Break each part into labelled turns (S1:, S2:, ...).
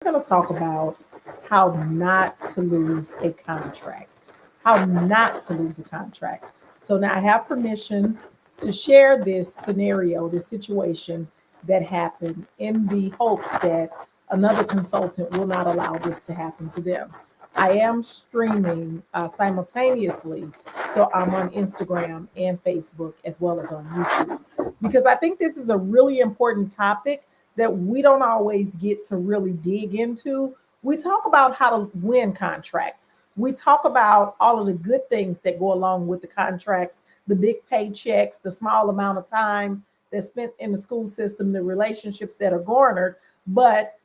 S1: We're going to talk about how not to lose a contract. How not to lose a contract. So now I have permission to share this scenario, this situation that happened in the hopes that another consultant will not allow this to happen to them. I am streaming simultaneously, so I'm on Instagram and Facebook as well as on YouTube because I think this is a really important topic that we don't always get to really dig into. We talk about how to win contracts. We talk about all of the good things that go along with the contracts, the big paychecks, the small amount of time that's spent in the school system, the relationships that are garnered. But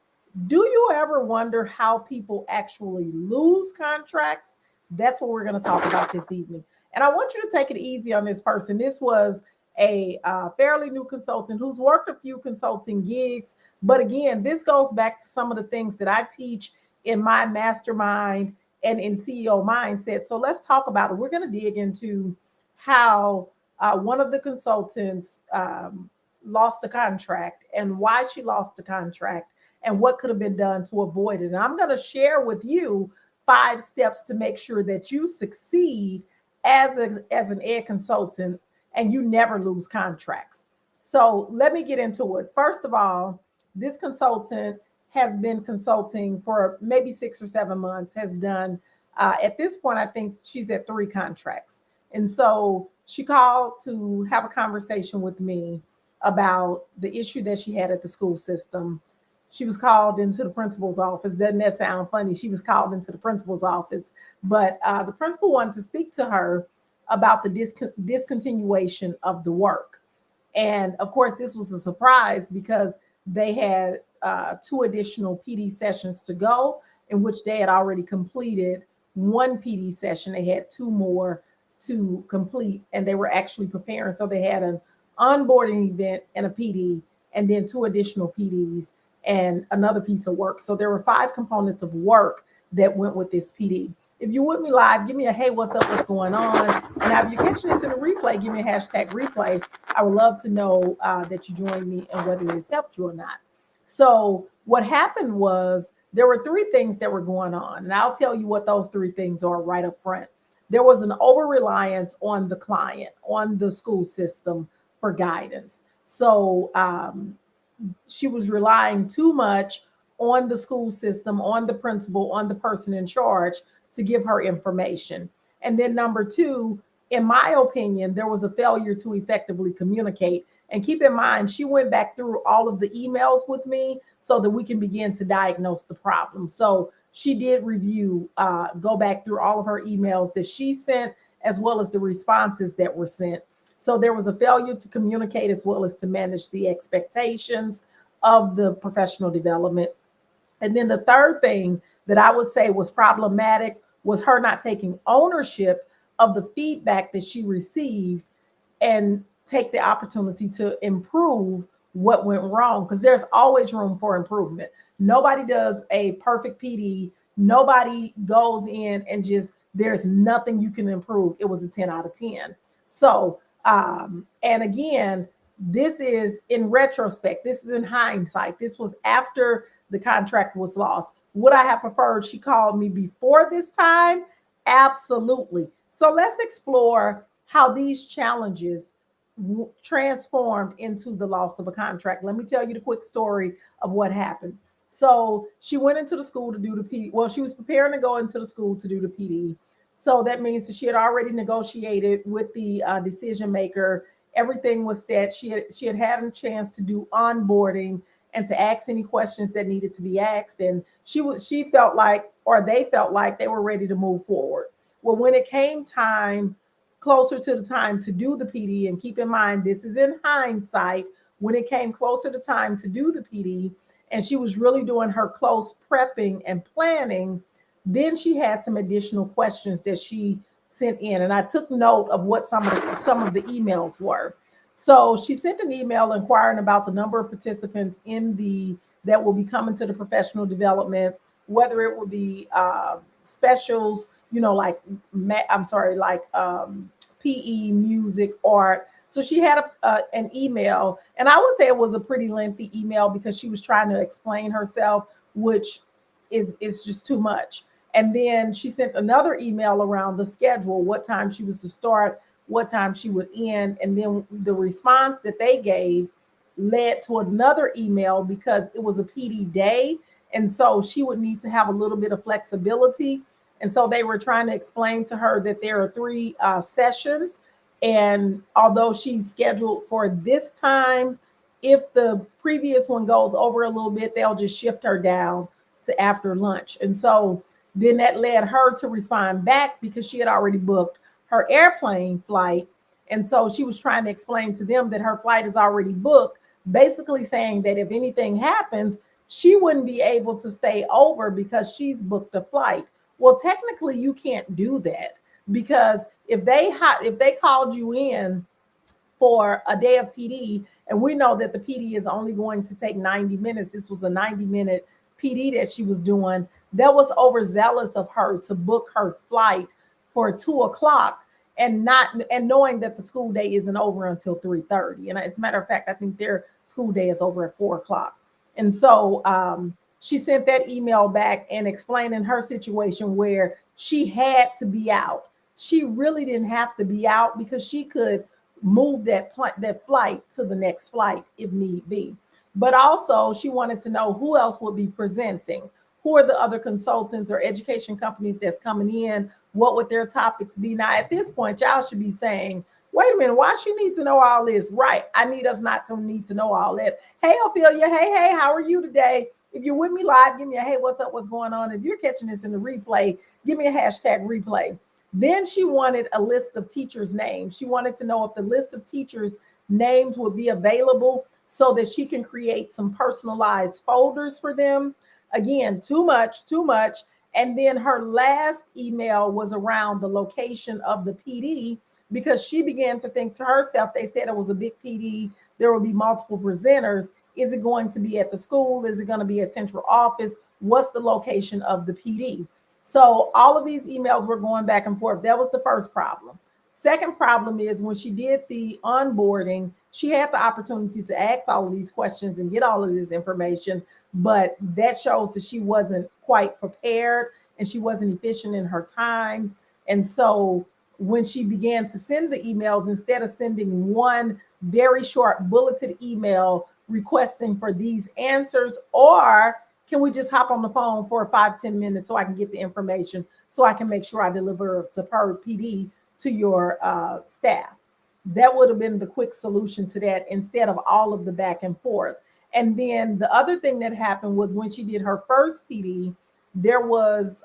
S1: do you ever wonder how people actually lose contracts? That's what we're going to talk about this evening. And I want you to take it easy on this person. This was a fairly new consultant who's worked a few consulting gigs. But again, this goes back to some of the things that I teach in my mastermind and in CEO mindset. So let's talk about it. We're going to dig into how one of the consultants lost a contract and why she lost the contract and what could have been done to avoid it. And I'm going to share with you 5 steps to make sure that you succeed as an ed consultant and you never lose contracts. So let me get into it. First of all, this consultant has been consulting for maybe 6 or 7 months, has done, at this point, I think she's at 3 contracts. And so she called to have a conversation with me about the issue that she had at the school system. She was called into the principal's office. Doesn't that sound funny? She was called into the principal's office, but the principal wanted to speak to her about the discontinuation of the work. And of course, this was a surprise because they had 2 additional PD sessions to go, in which they had already completed 1 PD session. They had 2 more to complete, and they were actually preparing. So they had an onboarding event and a PD, and then 2 additional PDs and another piece of work. So there were 5 components of work that went with this PD. If you're with me live, give me a hey, what's up, what's going on? And now if you're catching this in a replay, give me a hashtag replay. I would love to know that you joined me and whether it's helped you or not. So what happened was there were 3 things that were going on. And I'll tell you what those 3 things are right up front. There was an over reliance on the client, on the school system for guidance. So she was relying too much on the school system, on the principal, on the person in charge to give her information. And then number 2, in my opinion, there was a failure to effectively communicate. And keep in mind, she went back through all of the emails with me so that we can begin to diagnose the problem. So she did review, go back through all of her emails that she sent, as well as the responses that were sent. So there was a failure to communicate as well as to manage the expectations of the professional development. And then the third thing that I would say was problematic was her not taking ownership of the feedback that she received and take the opportunity to improve what went wrong, because there's always room for improvement. Nobody does a perfect PD. Nobody goes in and just, there's nothing you can improve. It was a 10 out of 10. So, and again, this is in retrospect. This is in hindsight. This was after the contract was lost. Would I have preferred she called me before this time? Absolutely. So let's explore how these challenges transformed into the loss of a contract. Let me tell you the quick story of what happened. So she went into the school to do the PD. Well, she was preparing to go into the school to do the PD. So that means that she had already negotiated with the decision maker. Everything was set. She had had a chance to do onboarding and to ask any questions that needed to be asked. And she felt like, or they felt like, they were ready to move forward. Well, when it came time, closer to the time to do the PD, and keep in mind, this is in hindsight, when it came closer to time to do the PD, and she was really doing her close prepping and planning, then she had some additional questions that she sent in. And I took note of what some of the emails were. So she sent an email inquiring about the number of participants in the that will be coming to the professional development, whether it will be specials, like PE, music, art. So she had an email, and I would say it was a pretty lengthy email because she was trying to explain herself, which is just too much. And then she sent another email around the schedule, what time she was to start, what time she would end. And then the response that they gave led to another email because it was a PD day. And so she would need to have a little bit of flexibility. And so they were trying to explain to her that there are three sessions. And although she's scheduled for this time, if the previous one goes over a little bit, they'll just shift her down to after lunch. And so then that led her to respond back because she had already booked her airplane flight. And so she was trying to explain to them that her flight is already booked, basically saying that if anything happens, she wouldn't be able to stay over because she's booked a flight. Well, technically, you can't do that because if they called you in for a day of PD, and we know that the PD is only going to take 90 minutes. This was a 90-minute PD that she was doing. That was overzealous of her to book her flight for 2 o'clock and knowing that the school day isn't over until 3:30. And as a matter of fact, I think their school day is over at 4 o'clock. And so she sent that email back and explaining her situation where she had to be out. She really didn't have to be out because she could move that flight to the next flight if need be. But also, she wanted to know who else would be presenting. Who are the other consultants or education companies that's coming in? What would their topics be? Now, at this point, y'all should be saying, wait a minute, why she need to know all this? Right. I need us not to need to know all that. Hey, Ophelia. Hey, how are you today? If you're with me live, give me a hey, what's up? What's going on? If you're catching this in the replay, give me a hashtag replay. Then she wanted a list of teachers' names. She wanted to know if the list of teachers' names would be available so that she can create some personalized folders for them. Again, too much. And then her last email was around the location of the PD because she began to think to herself, they said it was a big PD, there will be multiple presenters. Is it going to be at the school? Is it going to be a central office? What's the location of the PD? So all of these emails were going back and forth. That was the first problem. Second problem is when she did the onboarding, she had the opportunity to ask all of these questions and get all of this information, but that shows that she wasn't quite prepared and she wasn't efficient in her time. And so when she began to send the emails, instead of sending one very short bulleted email requesting for these answers, or can we just hop on the phone for 5-10 minutes so I can get the information so I can make sure I deliver a superb PD to your staff? That would have been the quick solution to that instead of all of the back and forth. And then the other thing that happened was when she did her first PD, there was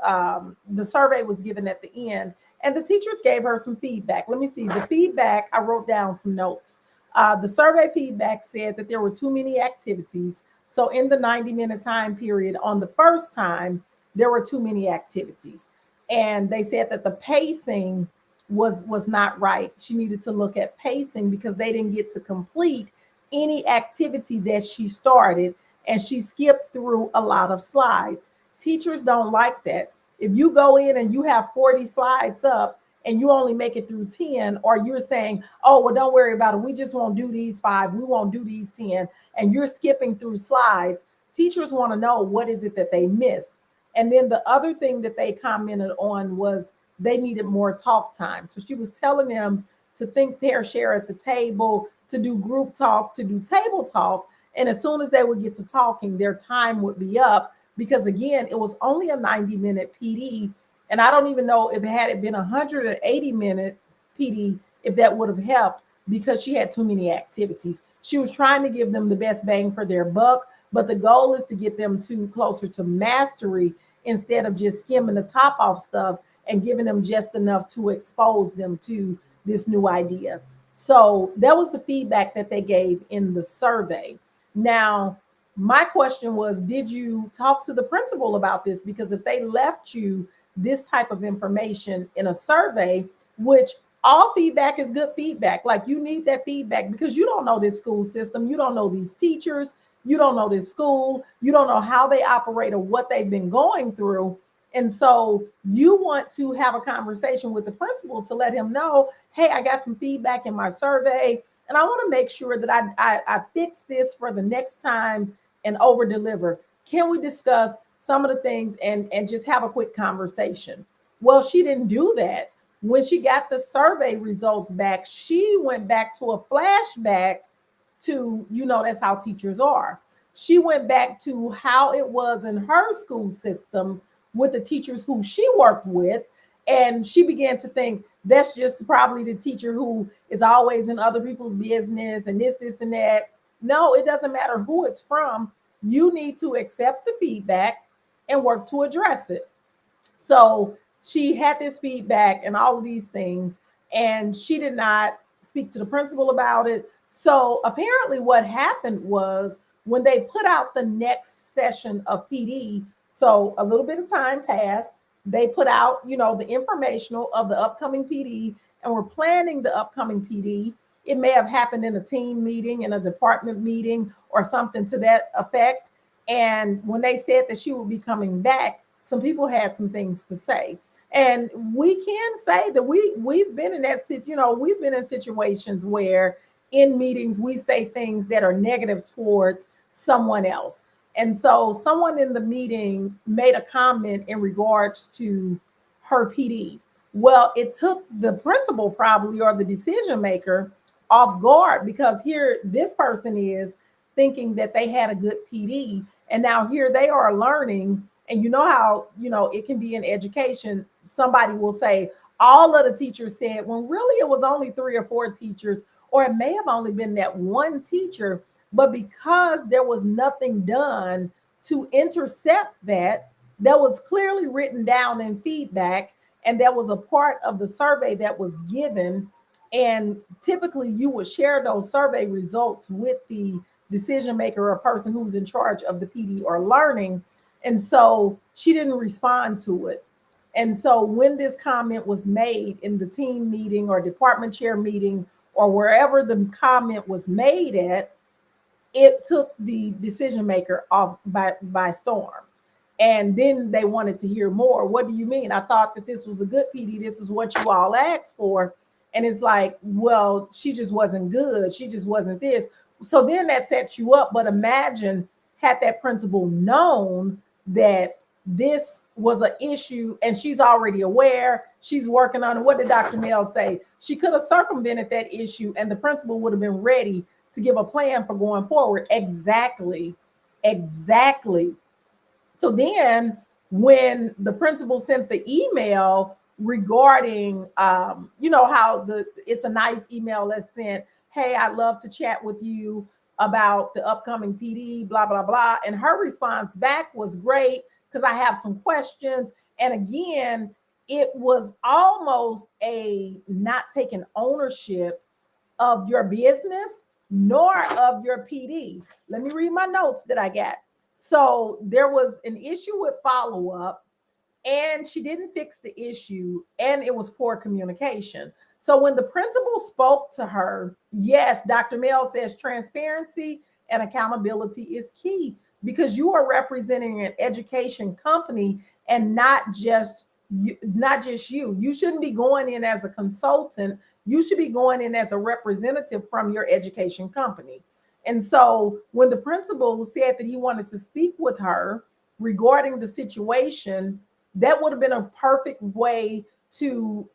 S1: the survey was given at the end and the teachers gave her some feedback. Let me see the feedback. I wrote down some notes. The survey feedback said that there were too many activities. So in the 90-minute time period on the first time, there were too many activities. And they said that the pacing was not right. She needed to look at pacing because they didn't get to complete any activity that she started and she skipped through a lot of slides. Teachers don't like that. If you go in and you have 40 slides up and you only make it through 10, or you're saying, oh, well, don't worry about it. We just won't do these 5. We won't do these 10. And you're skipping through slides. Teachers want to know what is it that they missed. And then the other thing that they commented on was they needed more talk time. So she was telling them to think, pair, share at the table, to do group talk, to do table talk. And as soon as they would get to talking, their time would be up because, again, it was only a 90-minute PD. And I don't even know if it had been a 180-minute PD, if that would have helped because she had too many activities. She was trying to give them the best bang for their buck, but the goal is to get them closer to mastery instead of just skimming the top off stuff and giving them just enough to expose them to this new idea. So that was the feedback that they gave in the survey. Now, my question was, did you talk to the principal about this? Because if they left you this type of information in a survey, which all feedback is good feedback. Like you need that feedback because you don't know this school system. You don't know these teachers. You don't know this school. You don't know how they operate or what they've been going through. And so you want to have a conversation with the principal to let him know, hey, I got some feedback in my survey, and I want to make sure that I fix this for the next time and over deliver. can we discuss some of the things and just have a quick conversation? Well, she didn't do that. When she got the survey results back, she went back to a flashback to, that's how teachers are. She went back to how it was in her school system with the teachers who she worked with. And she began to think that's just probably the teacher who is always in other people's business and this, and that. No, it doesn't matter who it's from. You need to accept the feedback and work to address it. So she had this feedback and all of these things, and she did not speak to the principal about it. So apparently, what happened was when they put out the next session of PD, so a little bit of time passed, they put out, the informational of the upcoming PD, and we're planning the upcoming PD. It may have happened in a team meeting, in a department meeting, or something to that effect. And when they said that she would be coming back, some people had some things to say. And we can say that we've been in that, we've been in situations where in meetings we say things that are negative towards someone else. And so someone in the meeting made a comment in regards to her PD. Well, it took the principal probably, or the decision maker, off guard, because here this person is thinking that they had a good PD, and now here they are learning. And you know how, it can be in education. Somebody will say all of the teachers said, when really it was only 3 or 4 teachers, or it may have only been that one teacher. But because there was nothing done to intercept that was clearly written down in feedback, and that was a part of the survey that was given. And typically you would share those survey results with the decision maker or person who's in charge of the PD or learning. And so she didn't respond to it. And so when this comment was made in the team meeting or department chair meeting or wherever the comment was made at, it took the decision maker off by storm. And then they wanted to hear more. What do you mean? I thought that this was a good PD. This is what you all asked for. And it's like, well, she just wasn't good. She just wasn't this. So then that sets you up. But imagine had that principal known that this was an issue and she's already aware, she's working on it. What did Dr. Mel say? She could have circumvented that issue and the principal would have been ready to give a plan for going forward. Exactly. So then when the principal sent the email regarding, how it's a nice email that's sent, hey, I'd love to chat with you about the upcoming PD, blah, blah, blah. And her response back was great because I have some questions. And again, it was almost a not taking ownership of your business nor of your PD. Let me read my notes that I got. So there was an issue with follow-up, and she didn't fix the issue, and it was poor communication. So when the principal spoke to her, yes, Dr. Mel says transparency and accountability is key because you are representing an education company and not just you. You shouldn't be going in as a consultant. You should be going in as a representative from your education company. And so when the principal said that he wanted to speak with her regarding the situation, that would have been a perfect way to,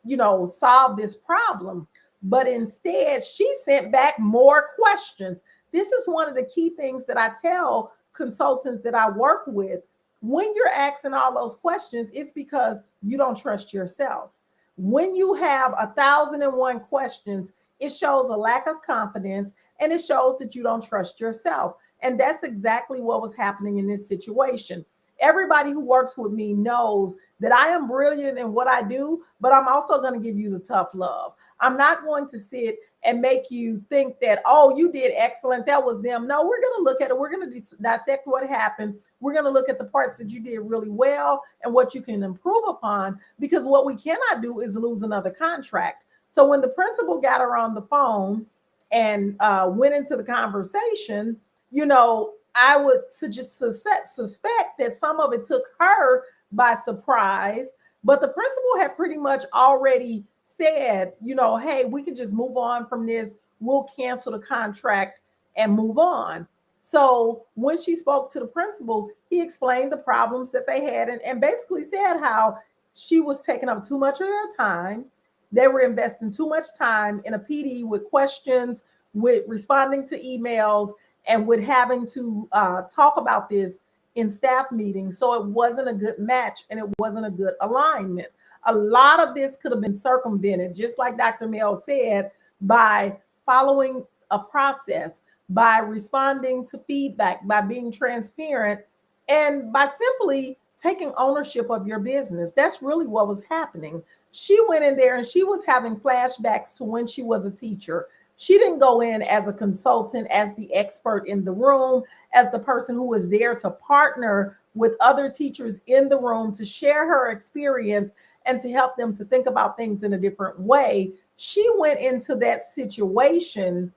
S1: solve this problem. But instead, she sent back more questions. This is one of the key things that I tell consultants that I work with. When you're asking all those questions, it's because you don't trust yourself. When you have 1,001 questions, it shows a lack of confidence and it shows that you don't trust yourself. And that's exactly what was happening in this situation. Everybody who works with me knows that I am brilliant in what I do, but I'm also going to give you the tough love. I'm not going to sit and make you think that, oh, you did excellent, that was them. No, we're going to look at it. We're going to dissect what happened. We're going to look at the parts that you did really well and what you can improve upon, because what we cannot do is lose another contract. So when the principal got her on the phone and went into the conversation, I would just suspect that some of it took her by surprise, but the principal had pretty much already said, hey, we can just move on from this. We'll cancel the contract and move on. So when she spoke to the principal, he explained the problems that they had, and basically said how she was taking up too much of their time. They were investing too much time in a PD with questions, with responding to emails, and with having to talk about this in staff meetings. So it wasn't a good match and it wasn't a good alignment. A lot of this could have been circumvented, just like Dr. Mel said, by following a process, by responding to feedback, by being transparent, and by simply taking ownership of your business. That's really what was happening. She went in there and she was having flashbacks to when she was a teacher. She didn't go in as a consultant, as the expert in the room, as the person who was there to partner with other teachers in the room to share her experience and to help them to think about things in a different way. She went into that situation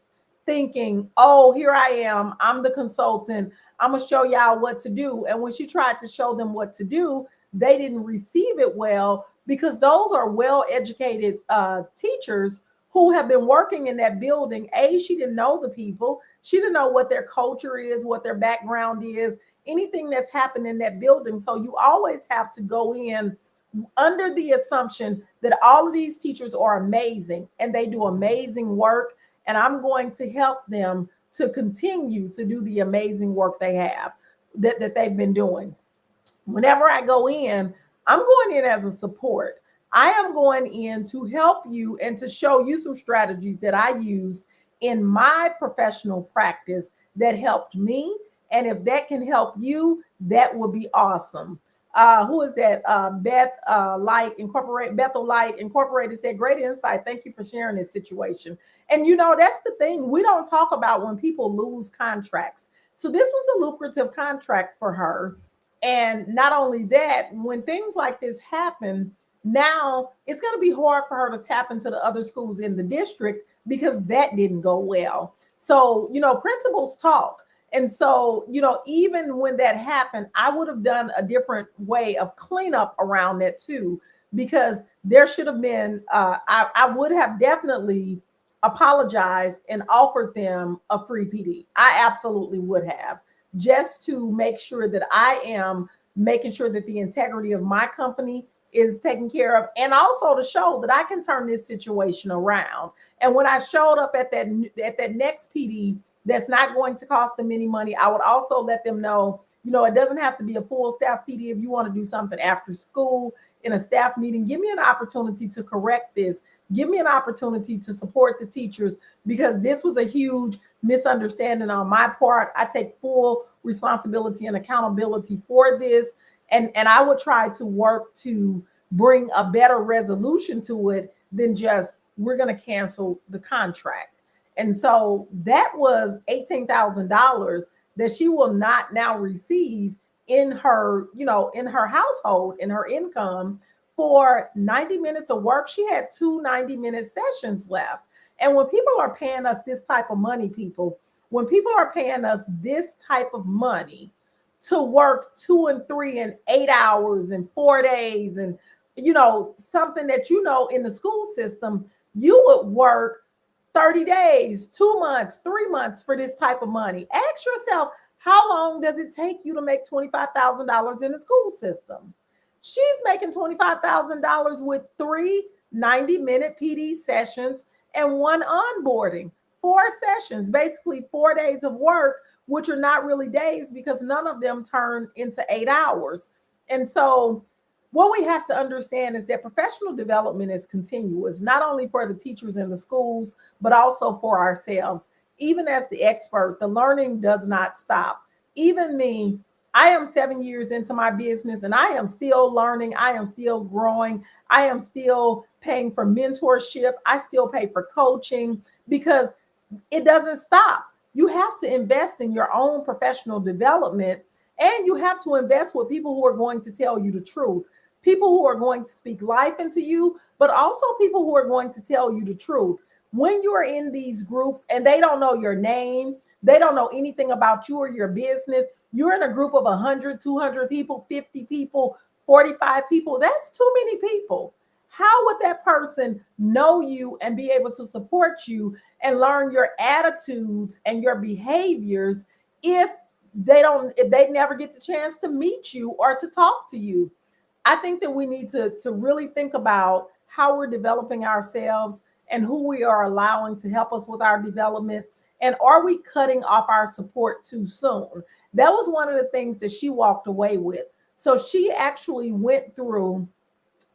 S1: thinking, oh, here I am. I'm the consultant. I'm going to show y'all what to do. And when she tried to show them what to do, they didn't receive it well, because those are well educated teachers who have been working in that building. She didn't know the people. She didn't know what their culture is, what their background is, anything that's happened in that building. So you always have to go in under the assumption that all of these teachers are amazing and they do amazing work, and I'm going to help them to continue to do the amazing work they have that they've been doing. Whenever I go in, I'm going in as a support. I am going in to help you and to show you some strategies that I used in my professional practice that helped me. And if that can help you, that would be awesome. Who is that? Bethel Light Incorporated said, great insight. Thank you for sharing this situation. And that's the thing. We don't talk about when people lose contracts. So this was a lucrative contract for her. And not only that, when things like this happen, now it's going to be hard for her to tap into the other schools in the district because that didn't go well. So, principals talk. And so, even when that happened, I would have done a different way of cleanup around that too, because there should have been, I would have definitely apologized and offered them a free PD. I absolutely would have, just to make sure that I am making sure that the integrity of my company is taken care of, and also to show that I can turn this situation around. And when I showed up at that next PD, that's not going to cost them any money, I would also let them know, it doesn't have to be a full staff PD. If you want to do something after school in a staff meeting, give me an opportunity to correct this. Give me an opportunity to support the teachers, because this was a huge misunderstanding on my part. I take full responsibility and accountability for this. And I would try to work to bring a better resolution to it than just, we're going to cancel the contract. And so that was $18,000 that she will not now receive in her, in her household, in her income, for 90 minutes of work. She had 2 90-minute sessions left. And when people are paying us this type of money, when people are paying us this type of money to work 2 and 3 and 8 hours and 4 days, and something that in the school system, you would work 30 days, 2 months, 3 months for this type of money. Ask yourself, how long does it take you to make $25,000 in the school system? She's making $25,000 with 3 90-minute PD sessions and 1 onboarding, 4 sessions, basically 4 days of work, which are not really days because none of them turn into 8 hours. And so what we have to understand is that professional development is continuous, not only for the teachers in the schools, but also for ourselves. Even as the expert, the learning does not stop. Even me, I am 7 years into my business and I am still learning. I am still growing. I am still paying for mentorship. I still pay for coaching, because it doesn't stop. You have to invest in your own professional development, and you have to invest with people who are going to tell you the truth. People who are going to speak life into you, but also people who are going to tell you the truth. When you are in these groups and they don't know your name, they don't know anything about you or your business, you're in a group of 100, 200 people, 50 people, 45 people. That's too many people. How would that person know you and be able to support you and learn your attitudes and your behaviors if if they never get the chance to meet you or to talk to you. I think that we need to really think about how we're developing ourselves and who we are allowing to help us with our development. And are we cutting off our support too soon? That was one of the things that she walked away with. So she actually went through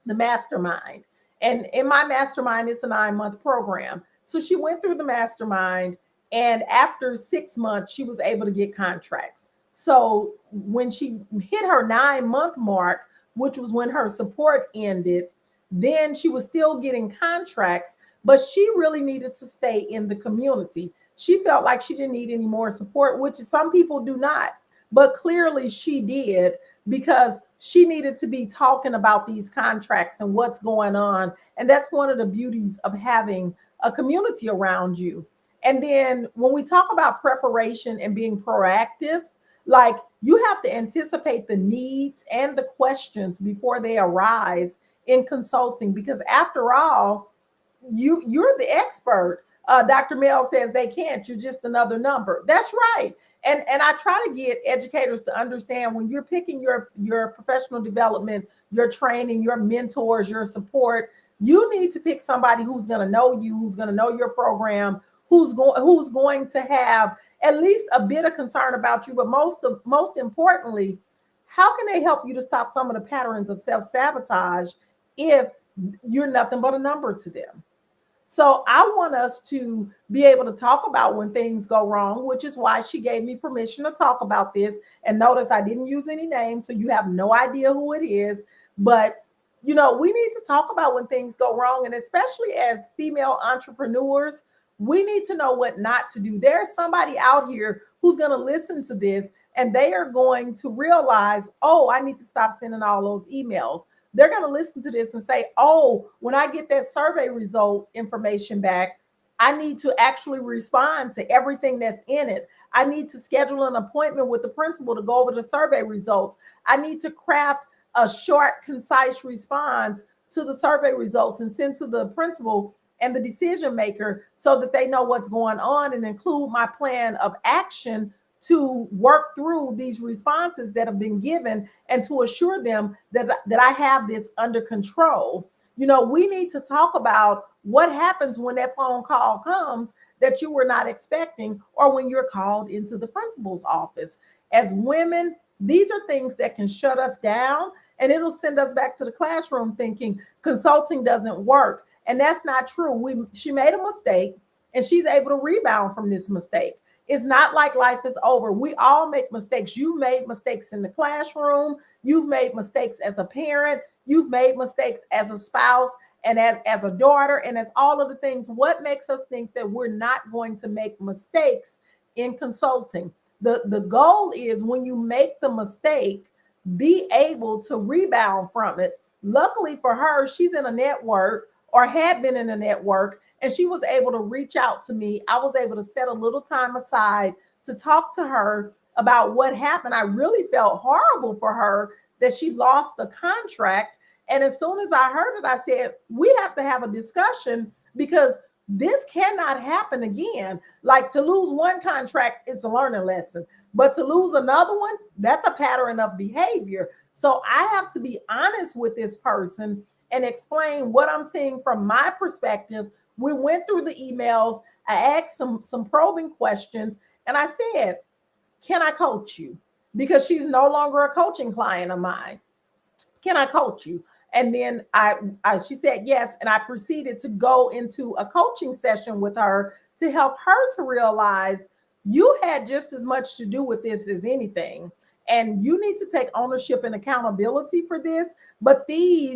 S1: the mastermind. And in my mastermind, it's a 9-month program. So she went through the mastermind, and after 6 months, she was able to get contracts. So when she hit her 9-month mark, which was when her support ended, then she was still getting contracts, but she really needed to stay in the community. She felt like she didn't need any more support, which some people do not. But clearly she did, because she needed to be talking about these contracts and what's going on. And that's one of the beauties of having a community around you. And then when we talk about preparation and being proactive, like, you have to anticipate the needs and the questions before they arise in consulting, because after all, you're the expert. Dr. Mel says they can't. You're just another number. That's right. And I try to get educators to understand, when you're picking your professional development, your training, your mentors, your support, you need to pick somebody who's going to know you, who's going to know your program, who's going to have at least a bit of concern about you, but most importantly, how can they help you to stop some of the patterns of self-sabotage if you're nothing but a number to them? So I want us to be able to talk about when things go wrong, which is why she gave me permission to talk about this. And notice I didn't use any names, so you have no idea who it is. But, we need to talk about when things go wrong. And especially as female entrepreneurs, we need to know what not to do. There's somebody out here who's going to listen to this, and they are going to realize, oh, I need to stop sending all those emails. They're going to listen to this and say, oh, when I get that survey result information back, I need to actually respond to everything that's in it. I need to schedule an appointment with the principal to go over the survey results. I need to craft a short, concise response to the survey results and send to the principal and the decision maker, so that they know what's going on, and include my plan of action to work through these responses that have been given, and to assure them that I have this under control. We need to talk about what happens when that phone call comes that you were not expecting, or when you're called into the principal's office. As women, these are things that can shut us down, and it'll send us back to the classroom thinking consulting doesn't work. And that's not true. She made a mistake, and she's able to rebound from this mistake. It's not like life is over. We all make mistakes. You've made mistakes in the classroom. You've made mistakes as a parent. You've made mistakes as a spouse, and as a daughter, and as all of the things. What makes us think that we're not going to make mistakes in consulting? The goal is, when you make the mistake, be able to rebound from it. Luckily for her, she's in a network, or had been in a network, and she was able to reach out to me. I was able to set a little time aside to talk to her about what happened. I really felt horrible for her that she lost a contract. And as soon as I heard it, I said, we have to have a discussion, because this cannot happen again. Like, to lose one contract, it's a learning lesson, but to lose another one, that's a pattern of behavior. So I have to be honest with this person and explain what I'm seeing from my perspective. We went through the emails. I asked some probing questions, and I said, can I coach you? Because she's no longer a coaching client of mine. Can I coach you? And then she said yes, and I proceeded to go into a coaching session with her to help her to realize, you had just as much to do with this as anything. And you need to take ownership and accountability for this. But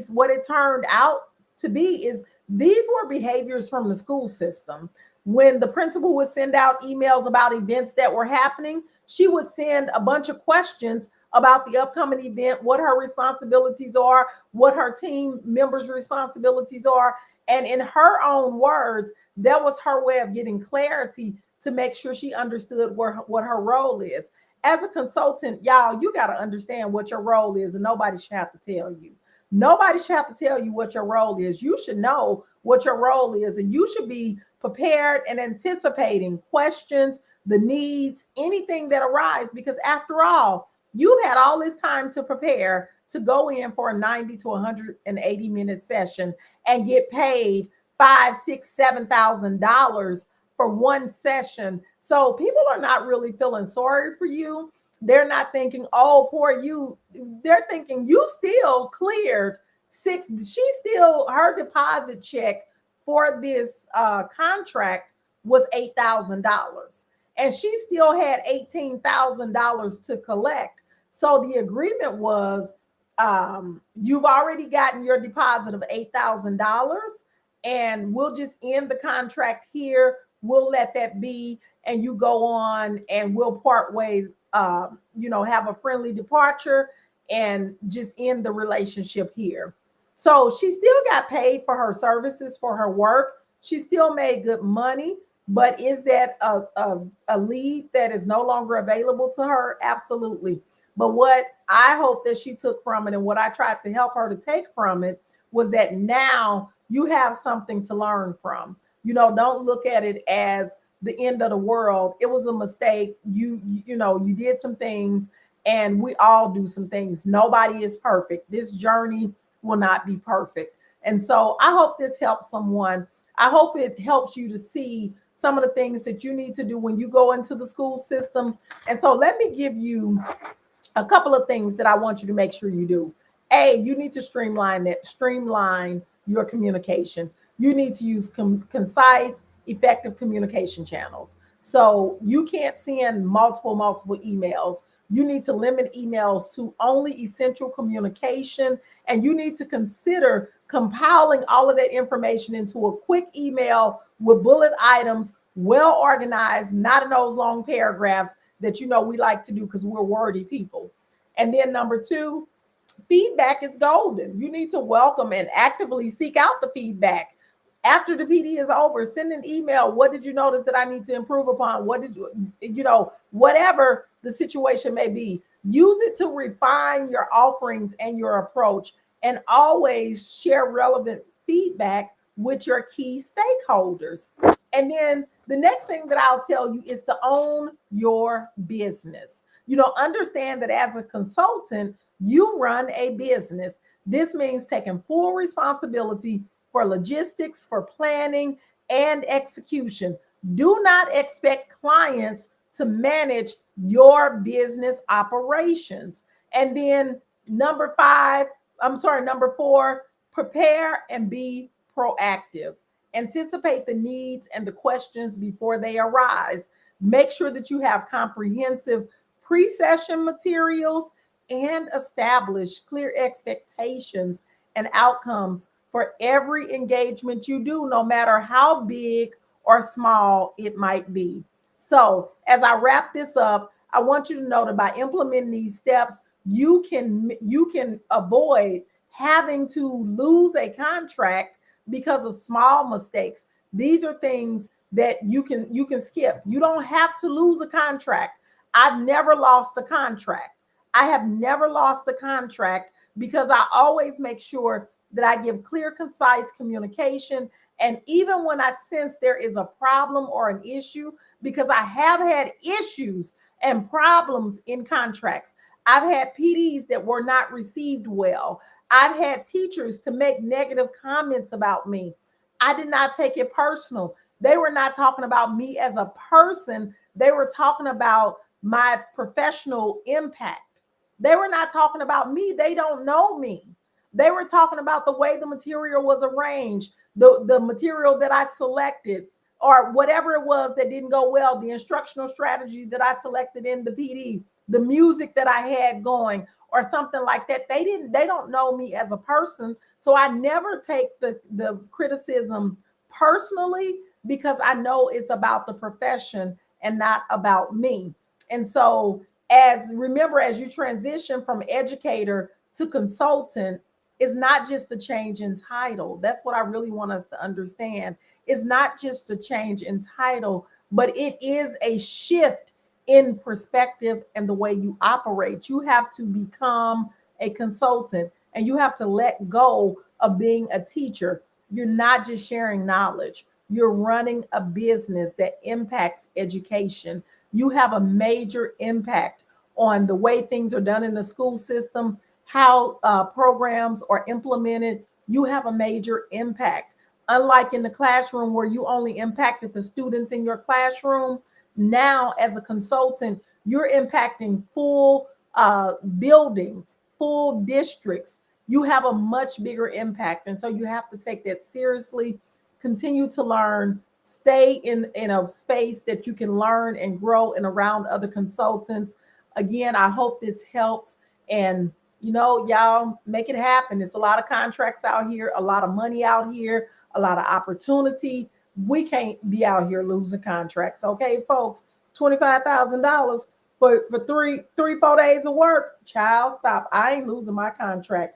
S1: what it turned out to be is, these were behaviors from the school system. When the principal would send out emails about events that were happening, she would send a bunch of questions about the upcoming event, what her responsibilities are, what her team members' responsibilities are. And in her own words, that was her way of getting clarity to make sure she understood what her role is. As a consultant, y'all, you got to understand what your role is, and nobody should have to tell you. Nobody should have to tell you what your role is. You should know what your role is. And you should be prepared and anticipating questions, the needs, anything that arises, because after all, you've had all this time to prepare to go in for a 90 to 180-minute session and get paid five, six, $7,000 for one session. So people are not really feeling sorry for you. They're not thinking, oh, poor you. They're thinking you still cleared six. She still, her deposit check for this contract was $8,000. And she still had $18,000 to collect. So the agreement was you've already gotten your deposit of $8,000, and we'll just end the contract here. We'll let that be, and you go on, and we'll part ways. Have a friendly departure and just end the relationship here. So she still got paid for her services, for her work. She still made good money, but is that a lead that is no longer available to her? Absolutely. But what I hope that she took from it, and what I tried to help her to take from it, was that now you have something to learn from. Don't look at it as the end of the world. It was a mistake. You did some things, and we all do some things. Nobody is perfect. This journey will not be perfect. And so I hope this helps someone. I hope it helps you to see some of the things that you need to do when you go into the school system. And so let me give you a couple of things that I want you to make sure you do. You need to streamline your communication. You need to use concise, effective communication channels. So you can't send multiple emails. You need to limit emails to only essential communication, and you need to consider compiling all of that information into a quick email with bullet items, well organized, not in those long paragraphs that we like to do because we're wordy people. And then number two, feedback is golden. You need to welcome and actively seek out the feedback. After the PD is over, send an email. What did you notice that I need to improve upon? What did whatever the situation may be, use it to refine your offerings and your approach, and always share relevant feedback with your key stakeholders. And then the next thing that I'll tell you is to own your business. Understand that as a consultant, you run a business. This means taking full responsibility for logistics, for planning, and execution. Do not expect clients to manage your business operations. And then number four, prepare and be proactive. Anticipate the needs and the questions before they arise. Make sure that you have comprehensive pre-session materials and establish clear expectations and outcomes for every engagement you do, no matter how big or small it might be. So as I wrap this up, I want you to know that by implementing these steps, you can avoid having to lose a contract because of small mistakes. These are things that you can skip. You don't have to lose a contract. I've never lost a contract. I have never lost a contract because I always make sure that I give clear, concise communication. And even when I sense there is a problem or an issue, because I have had issues and problems in contracts. I've had PDs that were not received well. I've had teachers to make negative comments about me. I did not take it personal. They were not talking about me as a person. They were talking about my professional impact. They were not talking about me. They don't know me. They were talking about the way the material was arranged, the material that I selected, or whatever it was that didn't go well, the instructional strategy that I selected in the PD, the music that I had going, or something like that. They don't know me as a person. So I never take the criticism personally, because I know it's about the profession and not about me. And so as you transition from educator to consultant, it's not just a change in title. That's what I really want us to understand. It's not just a change in title, but it is a shift in perspective and the way you operate. You have to become a consultant, and you have to let go of being a teacher. You're not just sharing knowledge, you're running a business that impacts education. You have a major impact on the way things are done in the school system, how programs are implemented. You have a major impact. Unlike in the classroom where you only impacted the students in your classroom, now as a consultant, you're impacting full buildings, full districts. You have a much bigger impact. And so you have to take that seriously, continue to learn, stay in a space that you can learn and grow and around other consultants. Again, I hope this helps. And y'all make it happen. It's a lot of contracts out here, a lot of money out here, a lot of opportunity. We can't be out here losing contracts. Okay, folks, $25,000 for 4 days of work. Child, stop. I ain't losing my contracts.